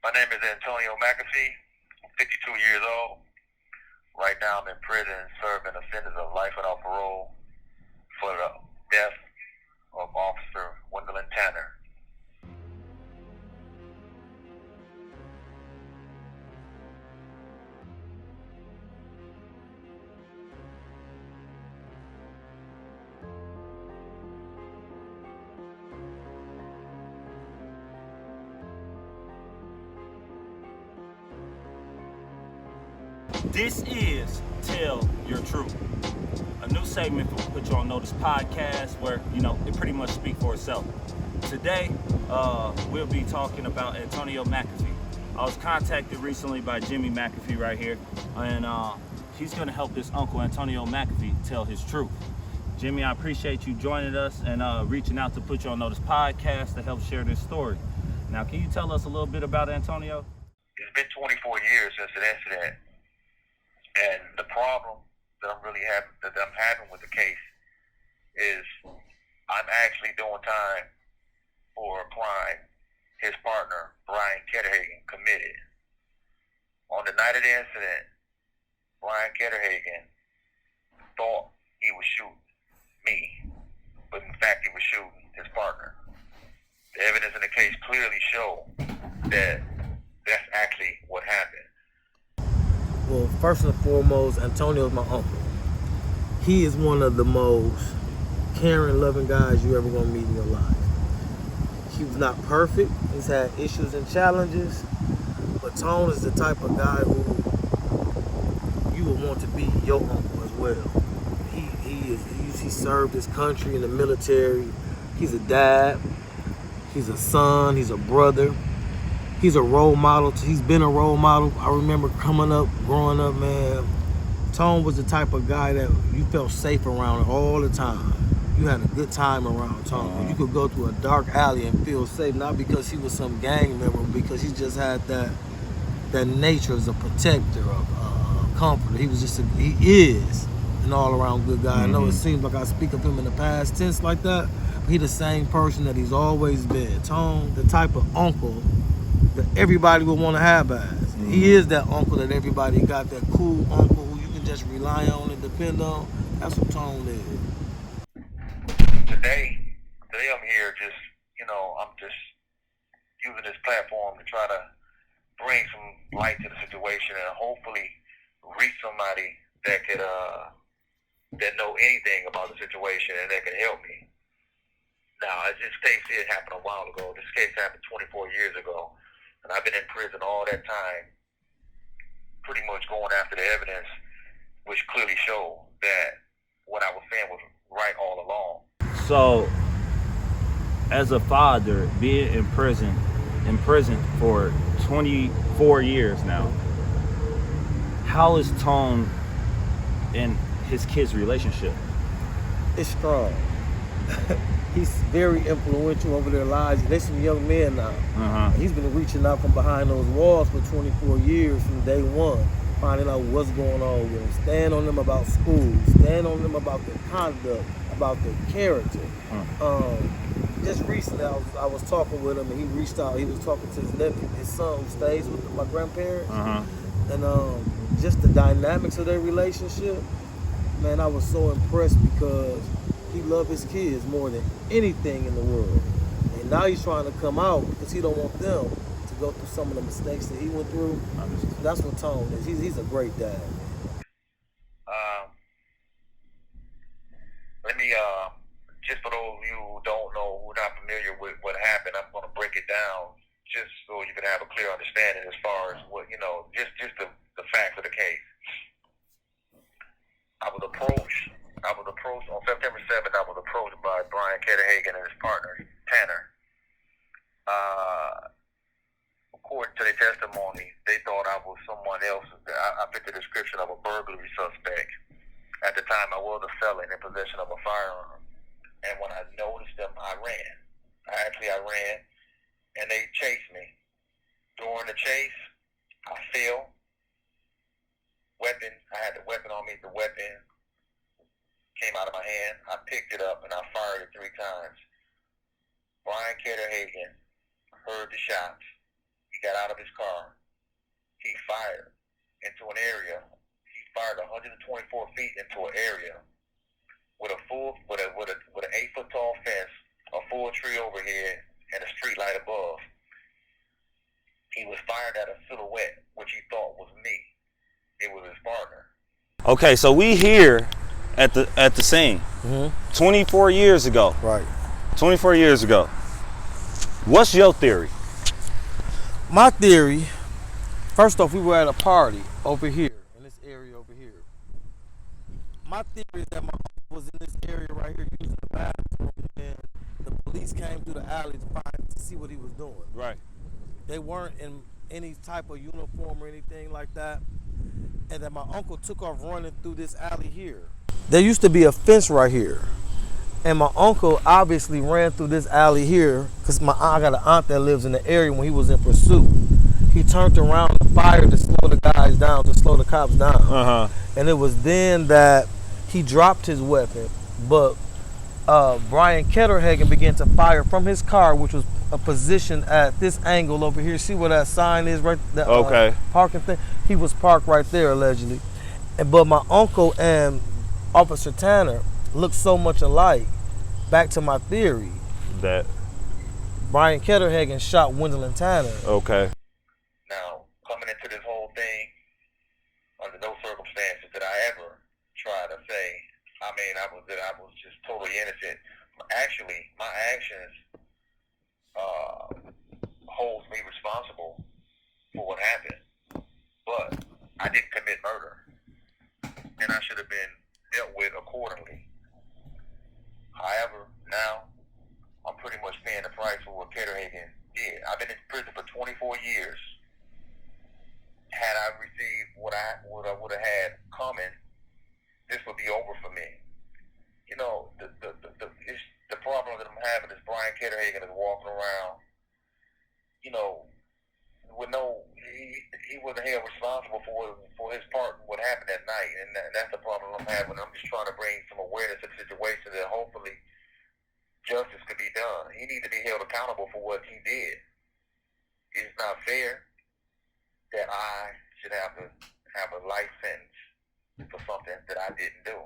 My name is Antonio McAfee. I'm 52 years old. Right now I'm in prison serving a sentence of life without parole for the death of Officer Wendell Tanner. This is Tell Your Truth, a new segment for Put You On Notice podcast where, it pretty much speaks for itself. Today, we'll be talking about Antonio McAfee. I was contacted recently by Jimmy McAfee right here, and he's going to help this uncle Antonio McAfee tell his truth. Jimmy, I appreciate you joining us and reaching out to Put You On Notice podcast to help share this story. Now, can you tell us a little bit about Antonio? It's been 24 years since an incident. And the problem that I'm having with the case is I'm actually doing time for a crime his partner, Brian Ketterhagen, committed. On the night of the incident, Brian Ketterhagen thought he was shooting me, but in fact he was shooting his partner. The evidence in the case clearly show that that's actually what happened. Well, first and foremost, Antonio is my uncle. He is one of the most caring, loving guys you ever gonna meet in your life. He was not perfect. He's had issues and challenges, but Tone is the type of guy who you would want to be your uncle as well. He served his country in the military. He's a dad. He's a son. He's a brother. He's a role model. He's been a role model. I remember growing up, man. Tone was the type of guy that you felt safe around all the time. You had a good time around Tone. You could go to a dark alley and feel safe, not because he was some gang member, because he just had that nature as a protector, a comforter. He is an all-around good guy. I know it seems like I speak of him in the past tense like that, but he's the same person that he's always been. Tone, the type of uncle that everybody would want to have as. He is that uncle that everybody got, that cool uncle who you can just rely on and depend on. That's what Tone is. Today I'm here I'm just using this platform to try to bring some light to the situation and hopefully reach somebody that could that know anything about the situation and that can help me. Now, this case here happened a while ago. This case happened 24 years ago. And I've been in prison all that time, pretty much going after the evidence, which clearly showed that what I was saying was right all along. So, as a father, being in prison for 24 years now, how is Tone and his kids' relationship? It's strong. He's very influential over their lives. They're some young men now. He's been reaching out from behind those walls for 24 years from day one, finding out what's going on with them, stand on them about school, stand on them about their conduct, about their character. Just recently, I was talking with him, and he reached out. He was talking to his nephew, his son, who stays with my grandparents, and just the dynamics of their relationship. Man, I was so impressed because he loved his kids more than anything in the world. And now he's trying to come out because he don't want them to go through some of the mistakes that he went through. That's what Tone is. He's a great dad. Let me, just for those of you who don't know, who are not familiar with what happened, I'm going to break it down just so you can have a clear understanding as far as what, just the facts of the case. I was approached on September 7th. I was approached by Brian Ketterhagen and his partner, Tanner. According to their testimony, they thought I was someone else. I fit the description of a burglary suspect. At the time, I was a felon in possession of a firearm. And when I noticed them, I ran. I ran, and they chased me. During the chase, I fell. I had the weapon on me. The weapon came out of my hand. I picked it up and I fired it 3 times. Brian Ketterhagen heard the shots. He got out of his car. He fired into an area. He fired 124 feet into an area with an 8-foot tall fence, a full tree overhead, and a street light above. He was fired at a silhouette, which he thought was me. It was his partner. Okay, so we here at the scene. 24 years ago. Right. 24 years ago. What's your theory? My theory, first off, we were at a party over here, in this area over here. My theory is that my uncle was in this area right here using the bathroom, and the police came through the alley to see what he was doing. Right. They weren't in any type of uniform or anything like that. And that my uncle took off running through this alley here. There used to be a fence right here. And my uncle obviously ran through this alley here because I got an aunt that lives in the area when he was in pursuit. He turned around and fired to slow the guys down, to slow the cops down. And it was then that he dropped his weapon, but Brian Ketterhagen began to fire from his car, which was a position at this angle over here. See where that sign is right there? Okay. Parking thing. He was parked right there allegedly. But my uncle and Officer Tanner looked so much alike. Back to my theory. That Brian Ketterhagen shot Wendell Tanner. Okay. Now, coming into this whole thing, under no circumstances did I ever try to say, I was just totally innocent. Actually, my actions holds me responsible for what happened. But I didn't commit murder. And I should have been dealt with accordingly. However, now I'm pretty much paying the price for what Ketterhagen did. I've been in prison for 24 years. Had I received what I would have had coming, this would be over for me. You know, the problem that I'm having is Brian Ketterhagen is walking around, you know, with he wasn't held responsible for his part in what happened that night, and that's the problem I'm having. I'm just trying to bring some awareness to the situation that hopefully justice could be done. He needs to be held accountable for what he did. It's not fair that I should have to have a life sentence for something that I didn't do.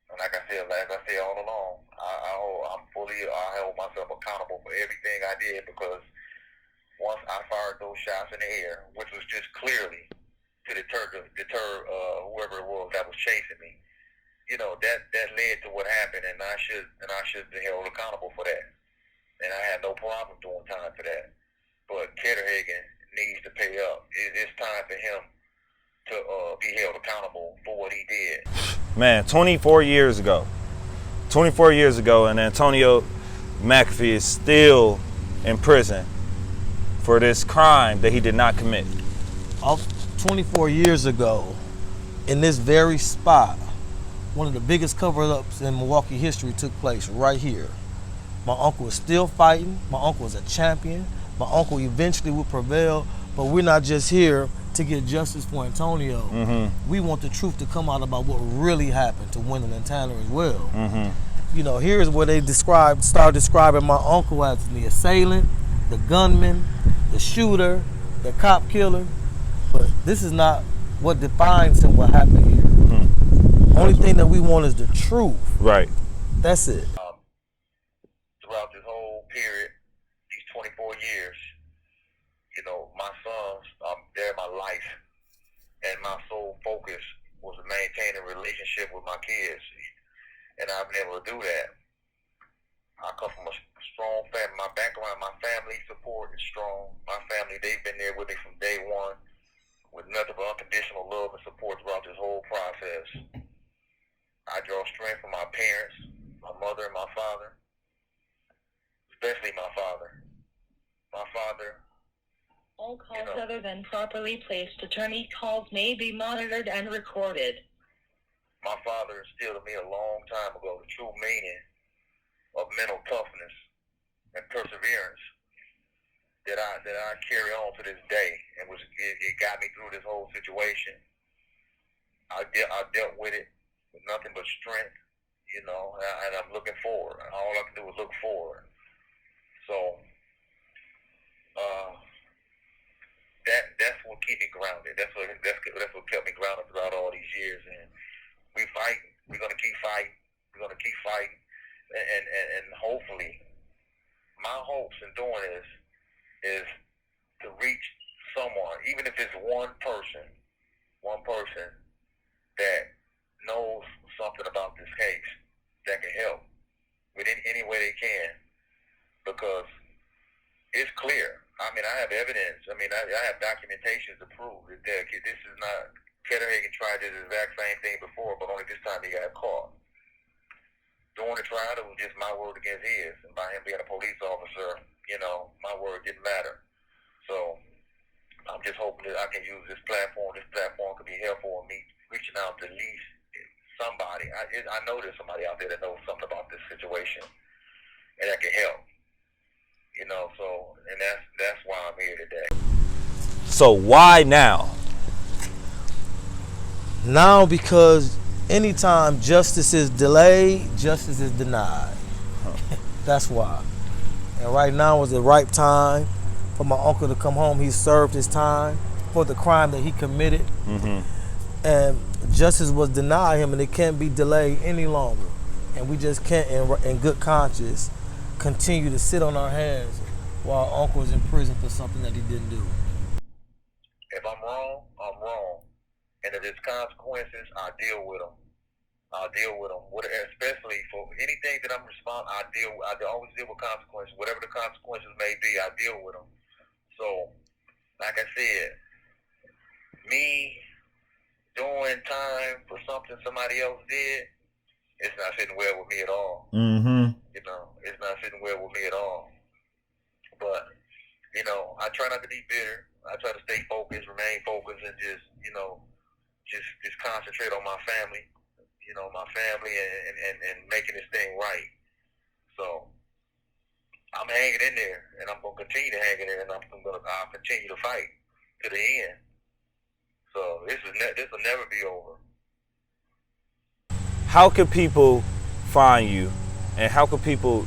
And like I said, as I said all along, I hold myself accountable for everything I did, because once I fired those shots in the air, which was just clearly to deter whoever it was that was chasing me, you know, that led to what happened, and I should be held accountable for that. And I had no problem doing time for that. But Ketterhagen needs to pay up. It's time for him to be held accountable for what he did. Man, 24 years ago, and Antonio McAfee is still in prison for this crime that he did not commit. 24 years ago, in this very spot, one of the biggest cover-ups in Milwaukee history took place right here. My uncle is still fighting. My uncle is a champion. My uncle eventually will prevail, but we're not just here to get justice for Antonio. We want the truth to come out about what really happened to Wendell and Tanner as well. You know, here's where they start describing my uncle as the assailant, the gunman, the shooter, the cop killer. But this is not what defines him, what happened here. Only thing that we want is the truth. Right. That's it. Throughout this whole period, these 24 years, you know, my sons, they're my life, and my sole focus was to maintain a relationship with my kids, and I've been able to do that. I come from a strong family. My background, my family support is strong. My family, they've been there with me from day one, with nothing but unconditional love and support throughout this whole process. I draw strength from my parents, my mother and my father, especially my father. My father. All calls other than properly placed attorney calls may be monitored and recorded. My father instilled in me a long time ago the true meaning of mental toughness and perseverance that I carry on to this day, and it got me through this whole situation. I dealt with it with nothing but strength, you know, and I'm looking forward. All I can do is look forward. So, grounded. That's what kept me grounded throughout all these years. And we fight. We're gonna keep fighting. We're gonna keep fighting. And hopefully, my hopes in doing this is to reach someone, even if it's one person that knows something about this case that can help with any way they can, because it's clear. I mean, I have evidence. I mean, I have documentation to prove that this is not. Ketterhagen tried this exact same thing before, but only this time he got caught. During the trial, it was just my word against his, and by him being a police officer, my word didn't matter. So I'm just hoping that I can use this platform. This platform could be helpful in me reaching out to at least somebody. I know there's somebody out there that knows something about this situation and that can help. So, and that's why I'm here today. So why now? Now, because anytime justice is delayed, justice is denied. That's why. And right now is the right time for my uncle to come home. He served his time for the crime that he committed. Mm-hmm. And justice was denied him, and it can't be delayed any longer. And we just can't, in good conscience, continue to sit on our hands while our uncle is in prison for something that he didn't do. If I'm wrong, I'm wrong. And if there's consequences, I deal with them. Especially for anything that I'm responsible, I always deal with consequences. Whatever the consequences may be, I deal with them. So, like I said, me doing time for something somebody else did, it's not sitting well with me at all. Mm-hmm. It's not sitting well with me at all. But, I try not to be bitter. I try to stay focused, remain focused, and just concentrate on my family. My family and making this thing right. So I'm hanging in there, and I'm gonna continue to hang in there, and I'll continue to fight to the end. So this will never be over. How can people find you, and how can people?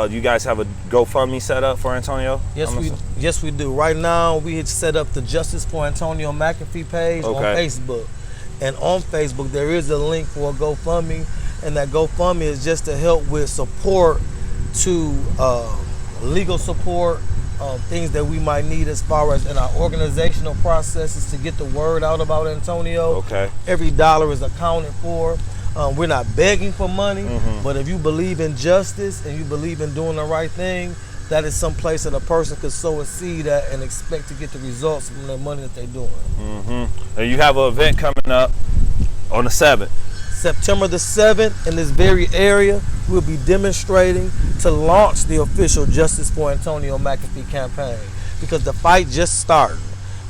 You guys have a GoFundMe set up for Antonio? Yes, we do. Right now, we had set up the Justice for Antonio McAfee page on Facebook. And on Facebook, there is a link for a GoFundMe, and that GoFundMe is just to help with support to legal support, things that we might need as far as in our organizational processes to get the word out about Antonio. Okay. Every dollar is accounted for. We're not begging for money, but if you believe in justice and you believe in doing the right thing, that is some place that a person could sow a seed at and expect to get the results from the money that they're doing. Mm-hmm. And you have an event coming up on the 7th. September the 7th, in this very area, we'll be demonstrating to launch the official Justice for Antonio McAfee campaign, because the fight just started.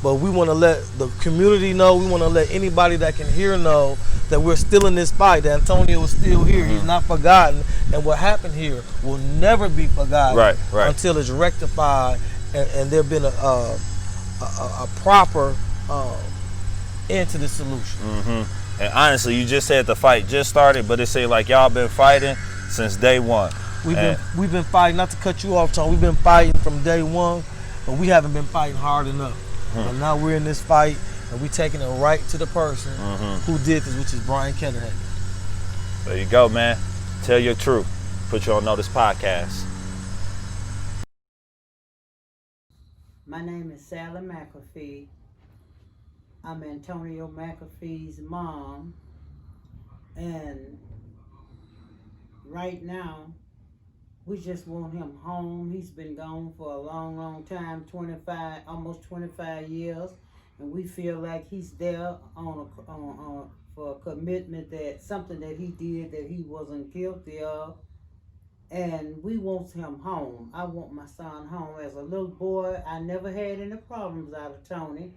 But we want to let the community know, we want to let anybody that can hear know that we're still in this fight, that Antonio is still here. He's not forgotten, and what happened here will never be forgotten until it's rectified and there been a proper end to the solution. Mm-hmm. And honestly, you just said the fight just started, but it seemed like y'all been fighting since day one. We've been fighting, not to cut you off, Tom, we've been fighting from day one, but we haven't been fighting hard enough. And now we're in this fight, and we're taking it right to the person who did this, which is Brian Ketterhagen. There you go, man. Tell your truth. Put you on Notice Podcast. My name is Sally McAfee. I'm Antonio McAfee's mom. And right now, we just want him home. He's been gone for a long, long time, almost 25 years. And we feel like he's there for a commitment that something that he did that he wasn't guilty of. And we want him home. I want my son home. As a little boy, I never had any problems out of Tony.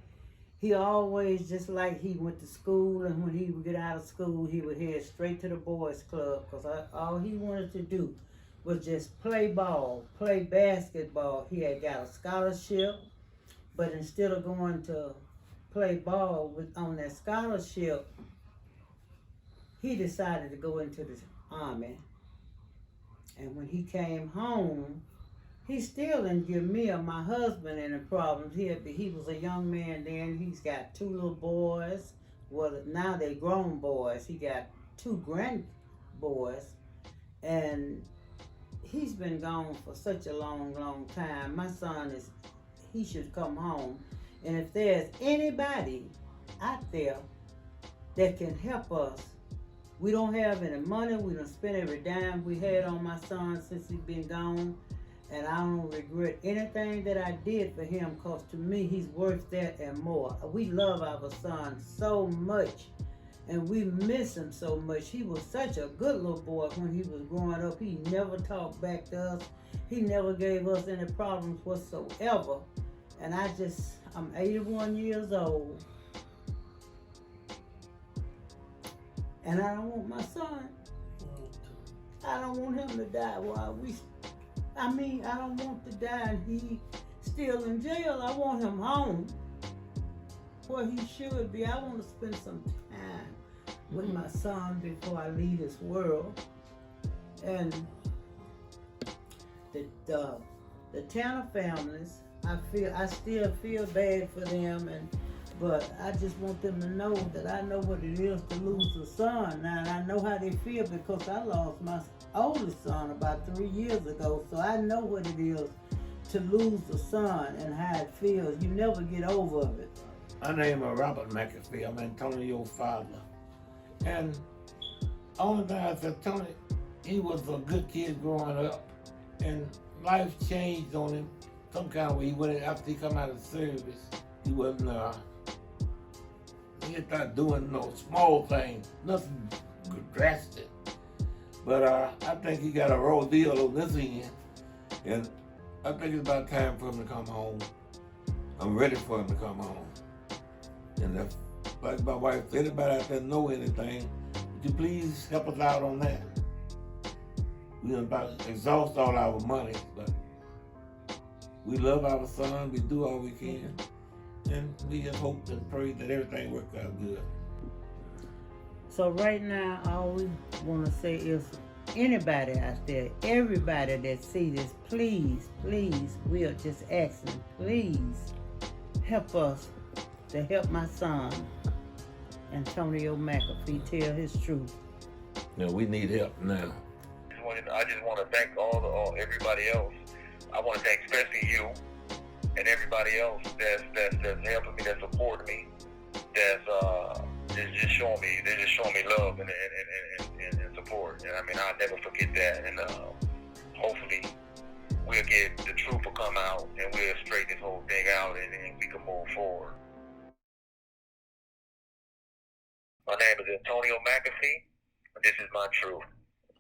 He always, just like he went to school, and when he would get out of school, he would head straight to the boys club, because all he wanted to do was just play ball, play basketball. He had got a scholarship, but instead of going to play ball on that scholarship, he decided to go into the Army. And when he came home, He still didn't give me or my husband any problems. He was a young man then. He's got 2 little boys. Well, now they grown boys. He got 2 grand boys. And he's been gone for such a long time. My son he should come home. And if there's anybody out there that can help us, we don't have any money. We done spent every dime we had on my son since he's been gone. And I don't regret anything that I did for him, because to me, he's worth that and more. We love our son so much, and we miss him so much. He was such a good little boy when he was growing up. He never talked back to us. He never gave us any problems whatsoever. And I'm 81 years old. And I don't want my son. I don't want him to die I don't want to die and he still in jail. I want him home where he should be. I want to spend some time with my son before I leave this world. And the Tanner families, I still feel bad for them, but I just want them to know that I know what it is to lose a son. Now, and I know how they feel because I lost my oldest son about 3 years ago, so I know what it is to lose a son and how it feels. You never get over it. My name is Robert McAfee. I'm Antonio's father. And only thing I said, Tony, he was a good kid growing up, and life changed on him some kind of way. He went after he come out of service. He wasn't. He had not doing no small things, nothing drastic. But I think he got a raw deal on this end, and I think it's about time for him to come home. I'm ready for him to come home. And if, like my wife, if anybody out there know anything, would you please help us out on that? We about to exhaust all our money, but we love our son, we do all we can, and we just hope and pray that everything works out good. So right now, all we want to say is anybody out there, everybody that see this, please, we are just asking, please help us to help my son, Antonio McAfee, tell his truth. No, we need help now. I just want to thank everybody else. I want to thank especially you and everybody else that's helping me, that's supporting me, that's just showing me love and support. And I mean, I'll never forget that. And hopefully we'll get the truth will come out and we'll straighten this whole thing out and we can move forward. My name is Antonio McAfee, and this is my truth.